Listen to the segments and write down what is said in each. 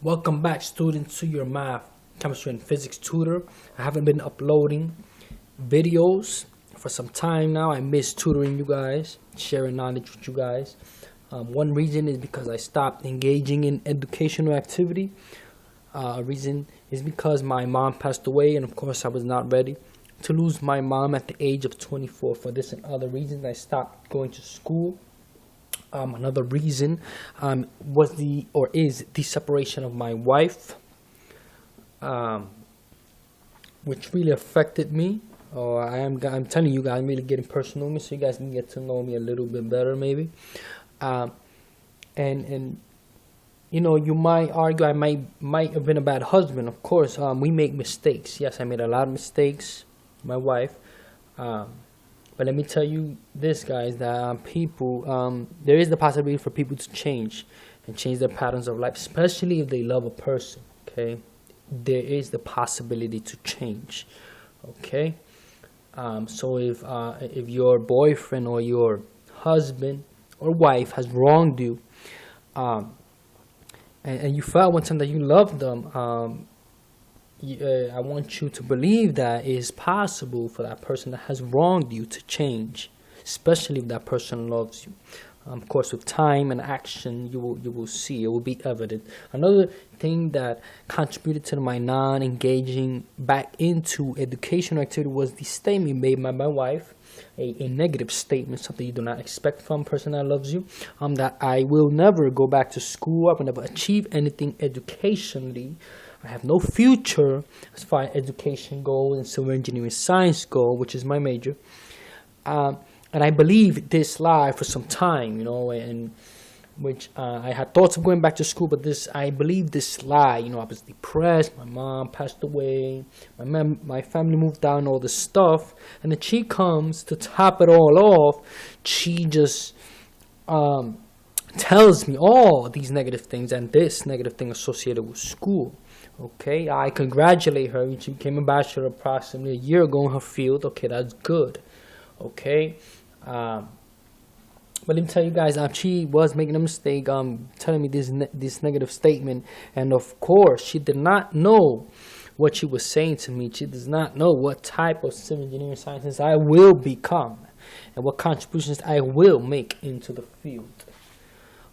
Welcome back, students, to your math, chemistry, and physics tutor. I haven't been uploading videos for some time now. I miss tutoring you guys, sharing knowledge with you guys. One reason is because I stopped engaging in educational activity. A reason is because my mom passed away, and of course I was not ready to lose my mom at the age of 24. For this and other reasons, I stopped going to school. Another reason is the separation of my wife, which really affected me. I'm telling you guys, I'm really getting personal with me, so you guys can get to know me a little bit better, maybe. And you know, you might argue I might have been a bad husband. Of course, we make mistakes. Yes, I made a lot of mistakes. My wife. But let me tell you this, guys, that there is the possibility for people to change and change their patterns of life, especially if they love a person, okay? There is the possibility to change, okay? So if your boyfriend or your husband or wife has wronged you, and you felt one time that you loved them, I want you to believe that it is possible for that person that has wronged you to change, especially if that person loves you. Of course, with time and action, you will see, it will be evident. Another thing that contributed to my non-engaging back into educational activity was the statement made by my wife, a negative statement, something you do not expect from a person that loves you, that I will never go back to school, I will never achieve anything educationally. I have no future as far as education goes and civil engineering science go, which is my major. And I believed this lie for some time, you know, and which I had thoughts of going back to school, but I believed this lie. You know, I was depressed. My mom passed away. My family moved out and all this stuff. And then she comes to top it all off. She just tells me all these negative things and this negative thing associated with school. Okay, I congratulate her. She became a bachelor approximately a year ago in her field. Okay, that's good. Okay, but let me tell you guys, she was making a mistake. Telling me this negative statement, and of course, she did not know what she was saying to me. She does not know what type of civil engineering scientist I will become, and what contributions I will make into the field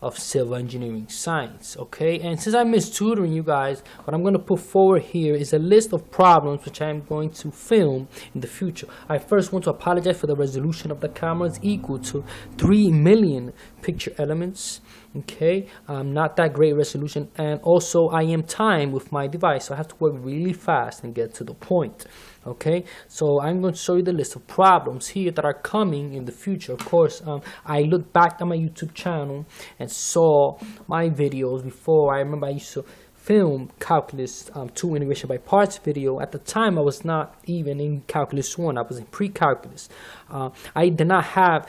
of civil engineering science. Okay, and since I miss tutoring you guys, what I'm going to put forward here is a list of problems which I'm going to film in the future. I first want to apologize for the resolution of the camera is equal to 3 million picture elements. Okay, not that great resolution, and also I am timed with my device, so I have to work really fast and get to the point. Okay, so I'm going to show you the list of problems here that are coming in the future. Of course, I looked back at my YouTube channel and saw my videos before. I remember I used to film Calculus 2 Integration by Parts video. At the time, I was not even in Calculus 1. I was in pre-calculus. I did not have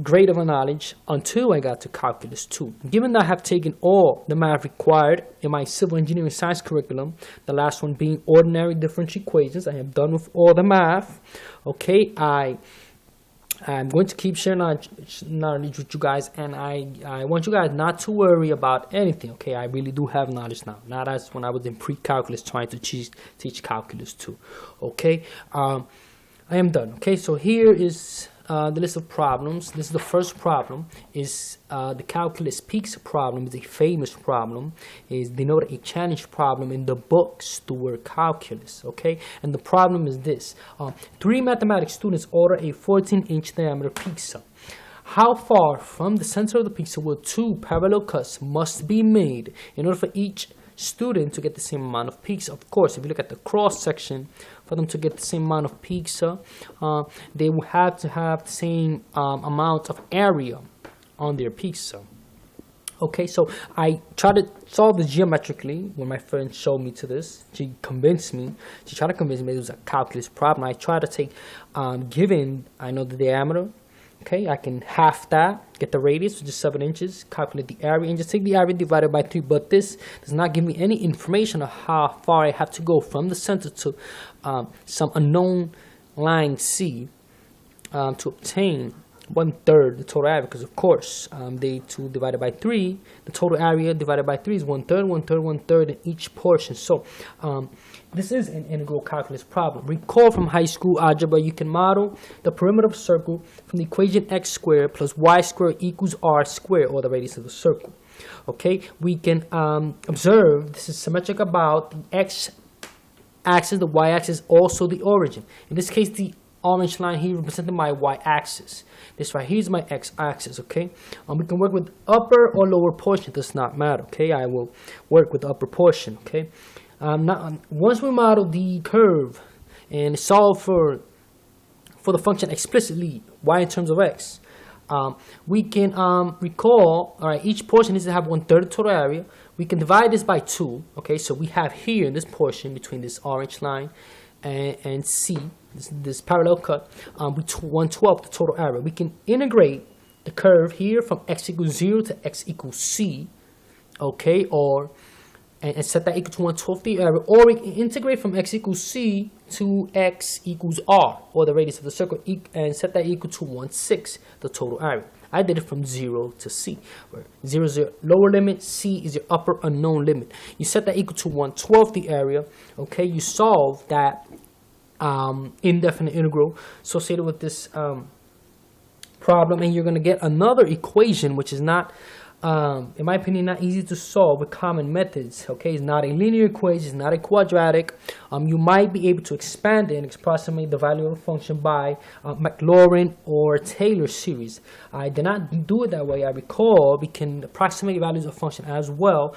great of a knowledge until I got to Calculus 2. Given that I have taken all the math required in my civil engineering science curriculum, the last one being ordinary differential equations, I am done with all the math. Okay, I'm going to keep sharing knowledge with you guys, and I want you guys not to worry about anything. Okay, I really do have knowledge now, not as when I was in pre-calculus trying to teach Calculus 2. Okay, I am done. Okay, so here is the list of problems. This is the first problem. Is the calculus peaks problem. Is a famous problem. Is denoted a challenge problem in the books toward calculus. Okay, and the problem is this: 3 mathematics students order a 14-inch diameter pizza. How far from the center of the pizza will 2 parallel cuts must be made in order for each student to get the same amount of pizza? Of course, if you look at the cross section, for them to get the same amount of pizza, they will have to have the same amount of area on their pizza. Okay, so I tried to solve this geometrically when my friend showed me to this. She convinced me. She tried to convince me it was a calculus problem. I tried to take, given I know the diameter, okay, I can half that, get the radius, which is 7 inches, calculate the area, and just take the area divided by 3. But this does not give me any information of how far I have to go from the center to some unknown line C to obtain 1/3 the total area, because of course they 2 divided by 3, the total area divided by 3 is 1/3, 1/3, 1/3 in each portion. So this is an integral calculus problem. Recall from high school algebra, you can model the perimeter of a circle from the equation x squared plus y squared equals r squared, or the radius of the circle. Okay, we can observe this is symmetric about the x-axis, the y-axis, also the origin. In this case, the orange line here representing my y-axis. This right here is my x-axis. Okay, we can work with upper or lower portion. It does not matter. Okay, I will work with the upper portion. Okay, now once we model the curve and solve for the function explicitly, y in terms of x, we can recall, all right, each portion needs to have 1/3 the total area. We can divide this by 2. Okay, so we have here in this portion between this orange line and C, this parallel cut, 1/12 the total area. We can integrate the curve here from x equals 0 to x equals C, okay, and set that equal to 1/12 the area, or we can integrate from x equals C to x equals R, or the radius of the circle, and set that equal to 1/6 the total area. I did it from 0 to C, where 0 is your lower limit, C is your upper unknown limit. You set that equal to 1/12 the area. Okay, you solve that indefinite integral associated with this problem, and you're going to get another equation which is not, in my opinion, not easy to solve with common methods. Okay, it's not a linear equation, it's not a quadratic. You might be able to expand it and approximate the value of a function by Maclaurin or Taylor series. I did not do it that way. I recall we can approximate values of function as well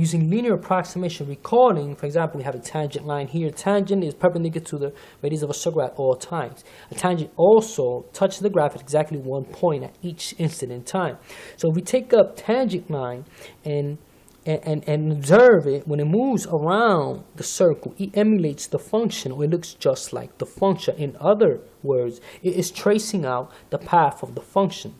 using linear approximation. Recalling, for example, we have a tangent line here. Tangent is perpendicular to the radius of a circle at all times. A tangent also touches the graph at exactly 1 point at each instant in time. So if we take up tangent line and observe it, when it moves around the circle, it emulates the function, or it looks just like the function. In other words, it is tracing out the path of the function.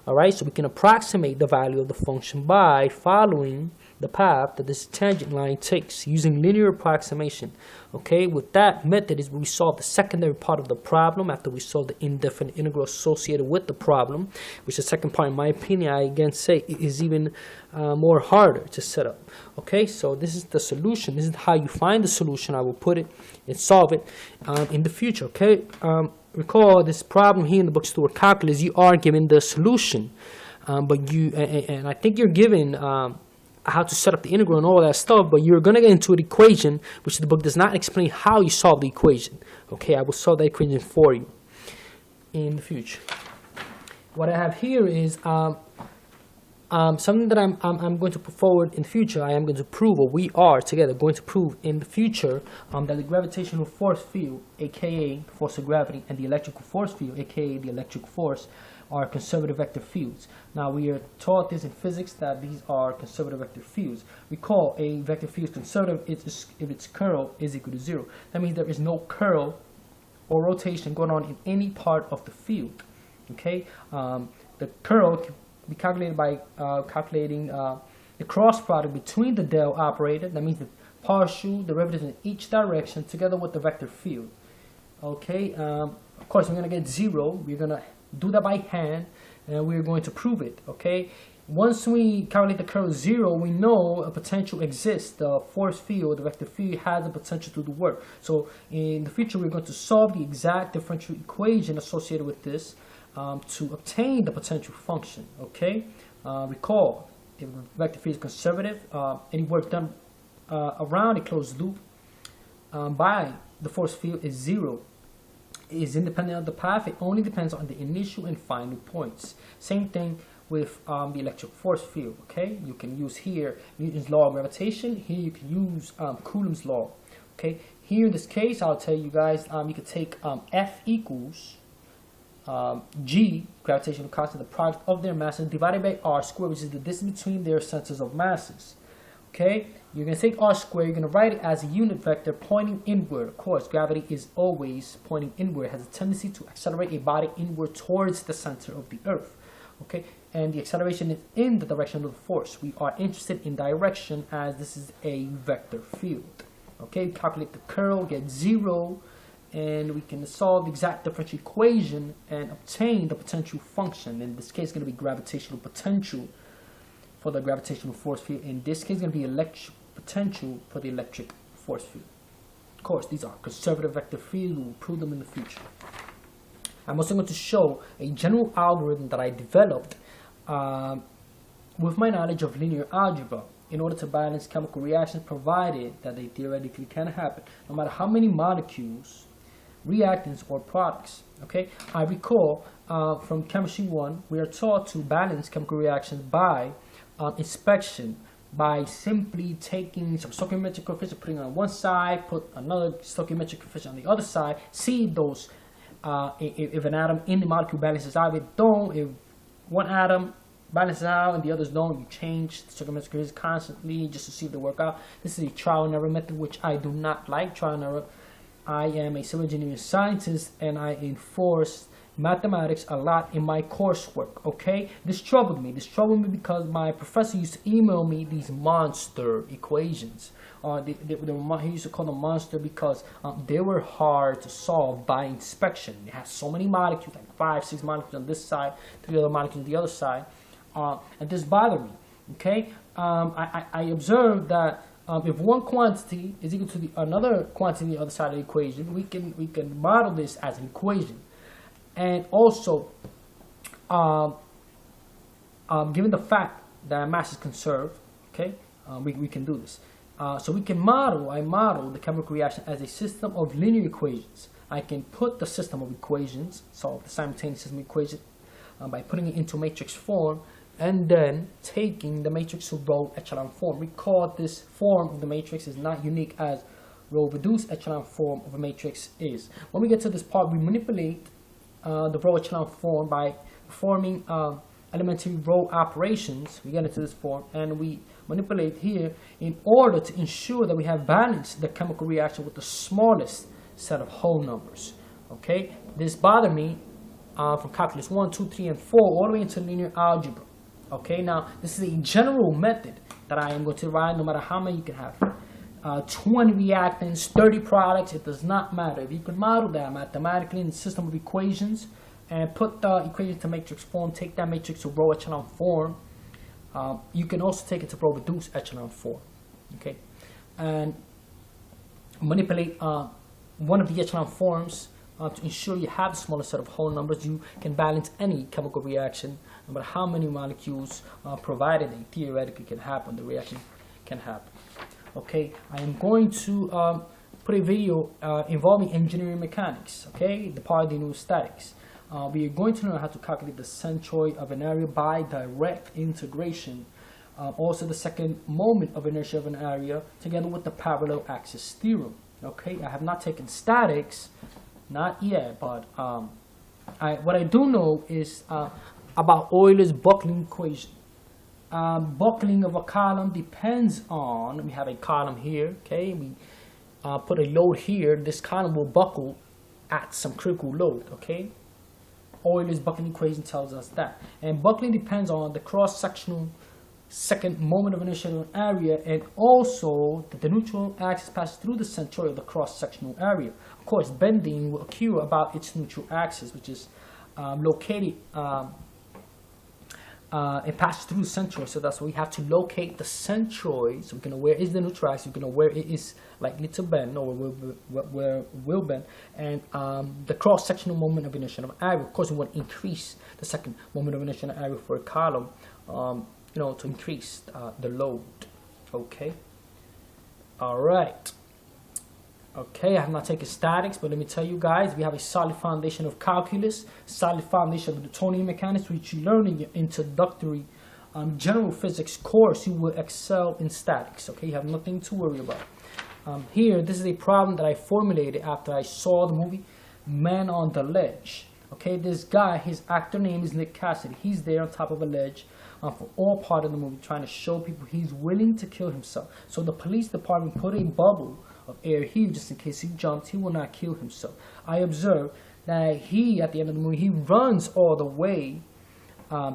All right, so we can approximate the value of the function by following the path that this tangent line takes using linear approximation. Okay, with that method is we solve the secondary part of the problem after we solve the indefinite integral associated with the problem, which the second part, in my opinion, I again say is even more harder to set up. Okay, so this is the solution. This is how you find the solution. I will put it and solve it in the future. Okay, recall this problem here in the bookstore calculus. You are given the solution, but you and I think you're given how to set up the integral and all that stuff, but you're going to get into an equation which the book does not explain how you solve the equation. Okay, I will solve that equation for you in the future. What I have here is something that I'm going to put forward in the future. I am going to prove, or we are together going to prove in the future, that the gravitational force field, aka the force of gravity, and the electrical force field, aka the electric force, are conservative vector fields. Now, we are taught this in physics that these are conservative vector fields. Recall, a vector field is conservative if its curl is equal to 0. That means there is no curl or rotation going on in any part of the field. Okay, the curl can be calculated by calculating the cross product between the del operator. That means the partial derivatives in each direction together with the vector field. Okay, of course we're going to get 0. We're going to do that by hand, and we're going to prove it. Okay, once we calculate the curl 0, we know a potential exists. The force field, the vector field, has the potential to do work. So in the future, we're going to solve the exact differential equation associated with this to obtain the potential function. Okay, recall, if the vector field is conservative, any work done around a closed loop by the force field is 0. Is independent of the path. It only depends on the initial and final points. Same thing with the electric force field. Okay, you can use here Newton's law of gravitation. Here you can use Coulomb's law. Okay, here in this case, I'll tell you guys, you can take F equals G, gravitational constant, the product of their masses, divided by R squared, which is the distance between their centers of masses. Okay, you're going to take R squared, you're going to write it as a unit vector pointing inward. Of course, gravity is always pointing inward. It has a tendency to accelerate a body inward towards the center of the earth. Okay, and the acceleration is in the direction of the force. We are interested in direction as this is a vector field. Okay, calculate the curl, get 0, and we can solve the exact differential equation and obtain the potential function. In this case, it's going to be gravitational potential for the gravitational force field. In this case, it's going to be electric potential for the electric force field. Of course, these are conservative vector fields. We will prove them in the future. I'm also going to show a general algorithm that I developed with my knowledge of linear algebra in order to balance chemical reactions, provided that they theoretically can happen, no matter how many molecules, reactants, or products. Okay, I recall from Chemistry 1, we are taught to balance chemical reactions by inspection, by simply taking some stoichiometric coefficient, putting it on one side, put another stoichiometric coefficient on the other side, see those, if an atom in the molecule balances out. If don't, if one atom balances out and the others don't, you change the stoichiometric coefficient constantly just to see if they work out. This is a trial and error method, which I do not like. Trial and error. I am a civil engineering scientist, and I enforce mathematics a lot in my coursework. Okay, this troubled me because my professor used to email me these monster equations. He used to call them monster because they were hard to solve by inspection. It has so many molecules, like 5-6 molecules on this side, 3 other molecules on the other side, and this bothered me. Okay, I observed that if one quantity is equal to another quantity on the other side of the equation, we can model this as an equation. And also, given the fact that mass is conserved, okay, we can do this. So I model the chemical reaction as a system of linear equations. I can put the system of equations, solve the simultaneous system of equations, by putting it into matrix form, and then taking the matrix to row echelon form. Recall this form of the matrix is not unique as row reduced echelon form of a matrix is. When we get to this part, we manipulate the row echelon form by performing elementary row operations. We get into this form and we manipulate here in order to ensure that we have balanced the chemical reaction with the smallest set of whole numbers. Okay, this bothered me from calculus 1, 2, 3, and 4 all the way into linear algebra. Okay, now this is a general method that I am going to write, no matter how many you can have. 20 reactants, 30 products, it does not matter. If you can model that mathematically in the system of equations and put the equation to matrix form, take that matrix to row echelon form, you can also take it to row reduced echelon form. Okay, and manipulate one of the echelon forms to ensure you have the smallest set of whole numbers. You can balance any chemical reaction, no matter how many molecules, provided they theoretically can happen, the reaction can happen. Okay, I am going to put a video involving engineering mechanics, okay, the part dealing with statics. We are going to learn how to calculate the centroid of an area by direct integration. Also the second moment of inertia of an area together with the parallel axis theorem. Okay, I have not taken statics, not yet, but what I do know is about Euler's buckling equation. Buckling of a column depends on, we have a column here, okay, we put a load here, this column will buckle at some critical load, okay. Euler's buckling equation tells us that. And buckling depends on the cross-sectional second moment of inertia of an area, and also that the neutral axis passes through the centroid of the cross-sectional area. Of course, bending will occur about its neutral axis, which is located, it passes through the centroid, so that's why we have to locate the centroid. So we're going to where is the neutral axis, we're going to where it is likely to bend, or where it will bend, and the cross-sectional moment of inertia of an area. Of course, we want to increase the second moment of inertia of an area for a column, to increase the load. Okay. All right. Okay, I have not taken statics, but let me tell you guys, we have a solid foundation of calculus, solid foundation of Newtonian mechanics, which you learn in your introductory general physics course. You will excel in statics. Okay, you have nothing to worry about. Here, this is a problem that I formulated after I saw the movie Man on the Ledge. Okay, this guy, his actor name is Nick Cassidy. He's there on top of a ledge for all part of the movie, trying to show people he's willing to kill himself. So the police department put a bubble of air here just in case he jumps, he will not kill himself. I observed that he, at the end of the movie, he runs all the way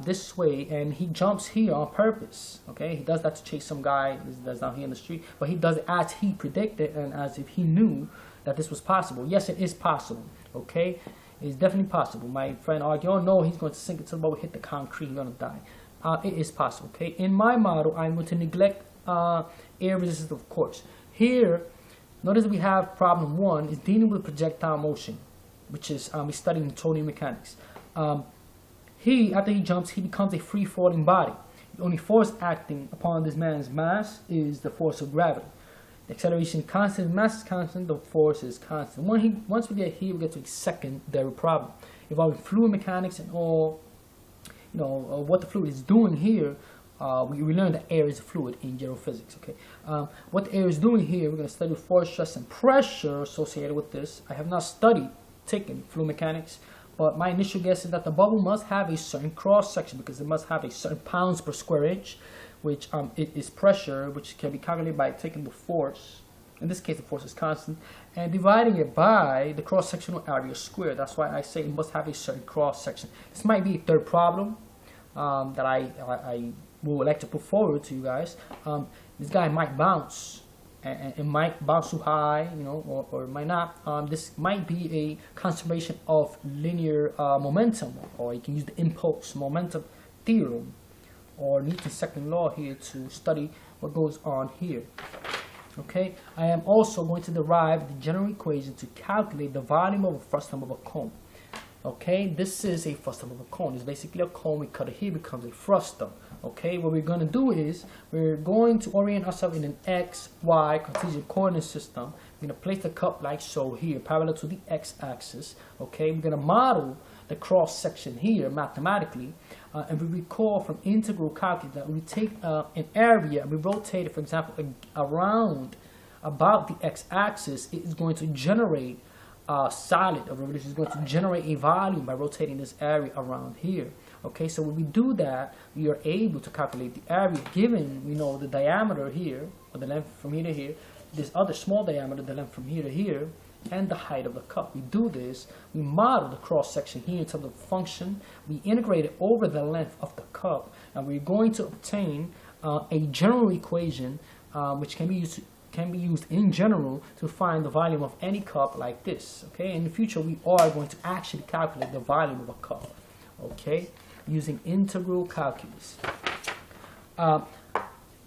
this way, and he jumps here on purpose. Okay, he does that to chase some guy that's down here in the street, but he does it as he predicted and as if he knew that this was possible. Yes, it is possible. Okay, it's definitely possible. My friend argued, oh no, he's going to sink into the boat, hit the concrete, he's going to die. It is possible. Okay, in my model, I'm going to neglect air resistance, of course. Here, notice we have problem 1 is dealing with projectile motion, which is we studying Newtonian mechanics. After he jumps, he becomes a free-falling body. The only force acting upon this man's mass is the force of gravity. The acceleration constant, mass is constant, the force is constant. Once we get here, we get to a secondary problem involving fluid mechanics and all, what the fluid is doing here. We learned that air is a fluid in general physics. Okay, what the air is doing here, we're going to study force, stress, and pressure associated with this. I have not taken fluid mechanics, but my initial guess is that the bubble must have a certain cross section because it must have a certain pounds per square inch, which it is pressure, which can be calculated by taking the force. In this case, the force is constant, and dividing it by the cross-sectional area squared. That's why I say it must have a certain cross-section. This might be a third problem that I would like to put forward to you guys. This guy might bounce, and it might bounce too high, or it might not. This might be a conservation of linear momentum, or you can use the impulse momentum theorem or Newton's second law here to study what goes on here. Okay, I am also going to derive the general equation to calculate the volume of a frustum of a cone. Okay, this is a frustum of a cone. It's basically a cone. We cut it here, becomes a frustum. Okay, what we're going to do is we're going to orient ourselves in an x, y Cartesian coordinate system. We're going to place the cup like so here, parallel to the x-axis. Okay, we're going to model the cross section here mathematically, and we recall from integral calculus that we take an area and we rotate it, for example, around about the x-axis. It is going to generate solid, or which is going to generate a volume by rotating this area around here. Okay, so when we do that, we are able to calculate the area given we know the diameter here, or the length from here to here, this other small diameter, the length from here to here, and the height of the cup. We do this, we model the cross section here in terms of function, we integrate it over the length of the cup, and we're going to obtain a general equation which can be used in general to find the volume of any cup like this. Okay, in the future we are going to actually calculate the volume of a cup, okay, using integral calculus.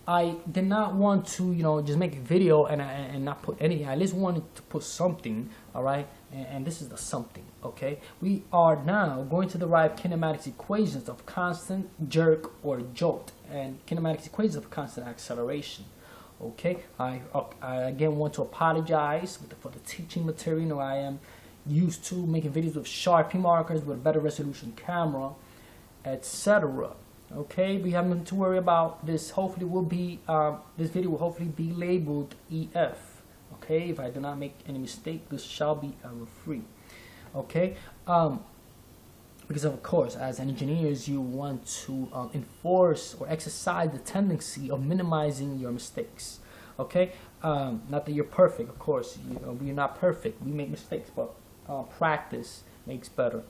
I did not want to, just make a video and not put anything. I at least wanted to put something, all right? And this is the something, okay? We are now going to derive kinematics equations of constant jerk or jolt and kinematics equations of constant acceleration, okay? I again want to apologize for the teaching material. I am used to making videos with Sharpie markers with a better resolution camera, etc. Okay, we haven't to worry about this. Hopefully will be this video will hopefully be labeled EF. Okay, if I do not make any mistake, this shall be error free. Okay, because of course as engineers you want to enforce or exercise the tendency of minimizing your mistakes. Okay, not that you're perfect, of course, we're not perfect, we make mistakes, but practice makes better.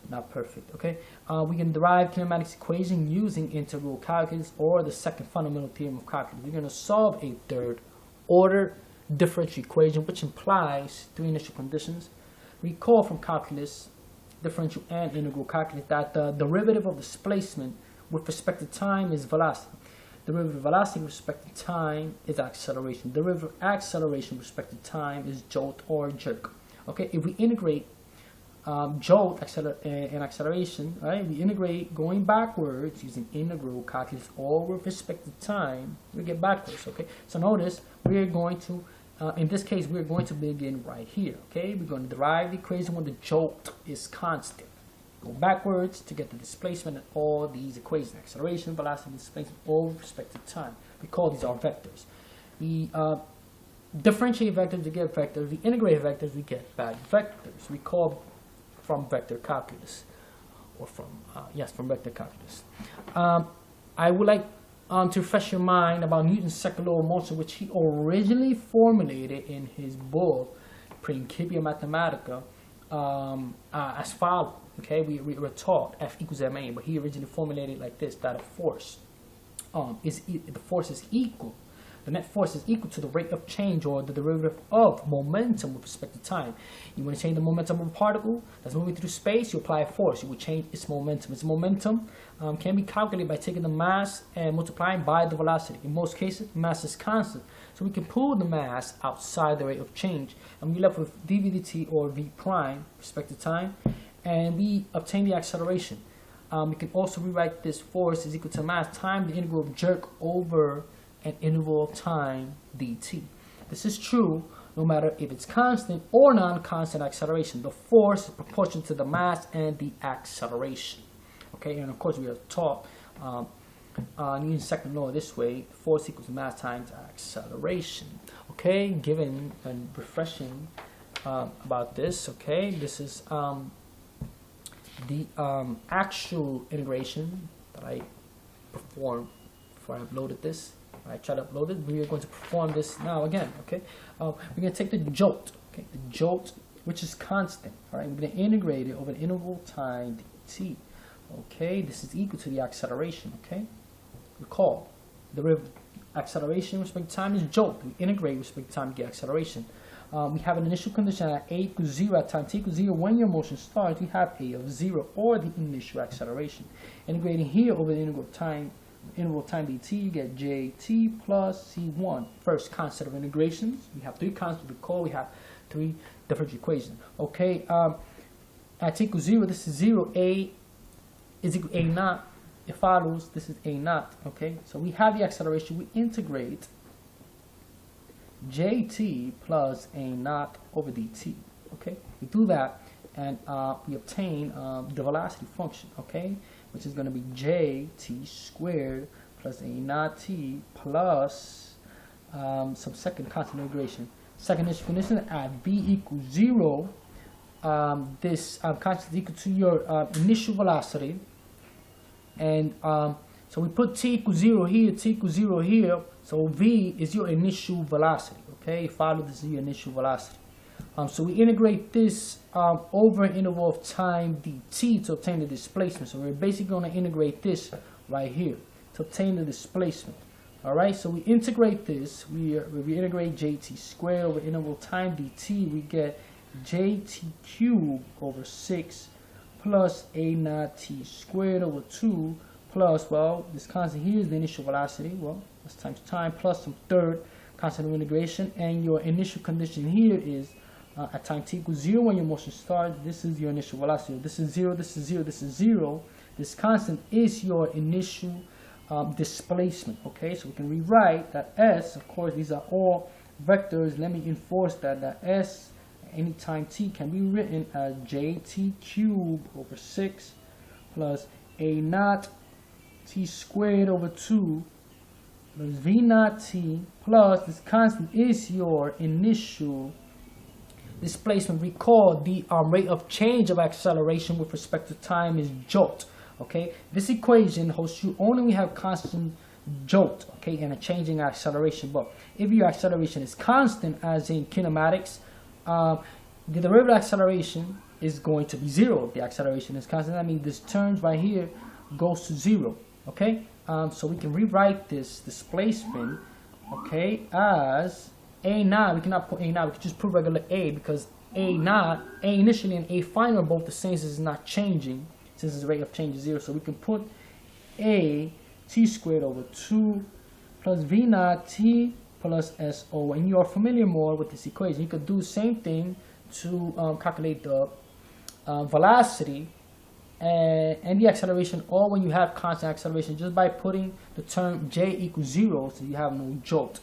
Not perfect. Okay, we can derive kinematics equation using integral calculus or the second fundamental theorem of calculus. We're going to solve a third order differential equation which implies three initial conditions. Recall from calculus, differential and integral calculus, that the derivative of displacement with respect to time is velocity. Derivative of velocity with respect to time is acceleration. Derivative of acceleration with respect to time is jolt or jerk. Okay, if we integrate jolt and acceleration, right? We integrate going backwards using integral calculus or with respect to time, we get backwards. Okay, so notice we're going to, in this case, we're going to begin right here. Okay, we're going to derive the equation when the jolt is constant. Go backwards to get the displacement and all these equations: acceleration, velocity, displacement, all with respect to time. We call these our vectors. We differentiate vectors to get vectors. We integrate vectors, we get value vectors. We call from vector calculus, or from vector calculus. I would like to refresh your mind about Newton's second law of motion, which he originally formulated in his book Principia Mathematica as follows. Okay, we were taught F equals ma, but he originally formulated like this: that a force the force is equal. The net force is equal to the rate of change, or the derivative of momentum with respect to time. You want to change the momentum of a particle that's moving through space, you apply a force. You will change its momentum. Its momentum can be calculated by taking the mass and multiplying by the velocity. In most cases, mass is constant. So we can pull the mass outside the rate of change. And we're left with dv dt, or v prime, with respect to time. And we obtain the acceleration. We can also rewrite this force is equal to mass times the integral of jerk over an interval of time dt. This is true no matter if it's constant or non-constant acceleration. The force is proportional to the mass and the acceleration. Okay, and of course we are taught using second law this way: force equals mass times acceleration. Okay, given and refreshing about this. Okay, this is the actual integration that I performed before I uploaded this. I try to upload it. We are going to perform this now again. Okay, we're going to take the jolt. Okay, the jolt, which is constant. All right, we're going to integrate it over an interval time dt. Okay, this is equal to the acceleration. Okay, recall the acceleration with respect to time is jolt. We integrate with respect to time to get acceleration. We have an initial condition at a equals 0 at time t equals 0. When your motion starts, we have a of 0, or the initial acceleration. Integrating here over the interval time dt, you get jt plus c1. First concept of integrations. We have three constants. Recall we have three different equations. Okay, at t equals 0, this is 0. A is equal to a naught. It follows. This is a naught. Okay, so we have the acceleration. We integrate jt plus a naught over dt. Okay, we do that, and we obtain the velocity function. Okay, which is going to be jt squared plus a naught t plus some second constant integration. Second initial condition at v equals 0. This constant is equal to your initial velocity, and so we put t equals 0 here, t equals 0 here. So v is your initial velocity. Okay, follow this is your initial velocity. So we integrate this over an interval of time dt to obtain the displacement. So we're basically going to integrate this right here to obtain the displacement. All right, so we integrate this. We integrate jt squared over interval time dt. We get jt cubed over 6 plus a naught t squared over 2 plus, well, this constant here is the initial velocity. Well, that's times time plus some third constant of integration. And your initial condition here is at time t equals 0 when your motion starts. This is your initial velocity. This is 0, this is 0, this is 0. This constant is your initial displacement. Okay, so we can rewrite that s, of course, these are all vectors. Let me enforce that s at any time t can be written as jt cubed over 6 plus a naught t squared over 2 plus v naught t plus this constant is your initial displacement. Recall the rate of change of acceleration with respect to time is jolt. Okay, this equation holds true only when we have constant jolt, okay, and a changing acceleration. But if your acceleration is constant, as in kinematics, the derivative acceleration is going to be 0. If the acceleration is constant, that means this turns right here goes to 0. Okay, so we can rewrite this displacement, okay, as a naught. We cannot put a naught. We can just put regular a, because a naught, a initially and a final are both the same, since it's not changing, since the rate of change is 0. So we can put a t squared over 2 plus v naught t plus so. And you are familiar more with this equation. You could do the same thing to calculate the velocity and the acceleration, or when you have constant acceleration, just by putting the term j equals 0, so you have no jolt.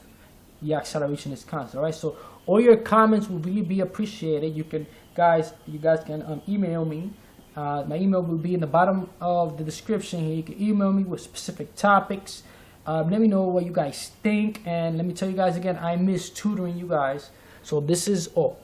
The acceleration is constant. All right. So all your comments will really be appreciated. You guys can email me. My email will be in the bottom of the description here. You can email me with specific topics. Let me know what you guys think, and let me tell you guys again, I miss tutoring you guys. So this is all.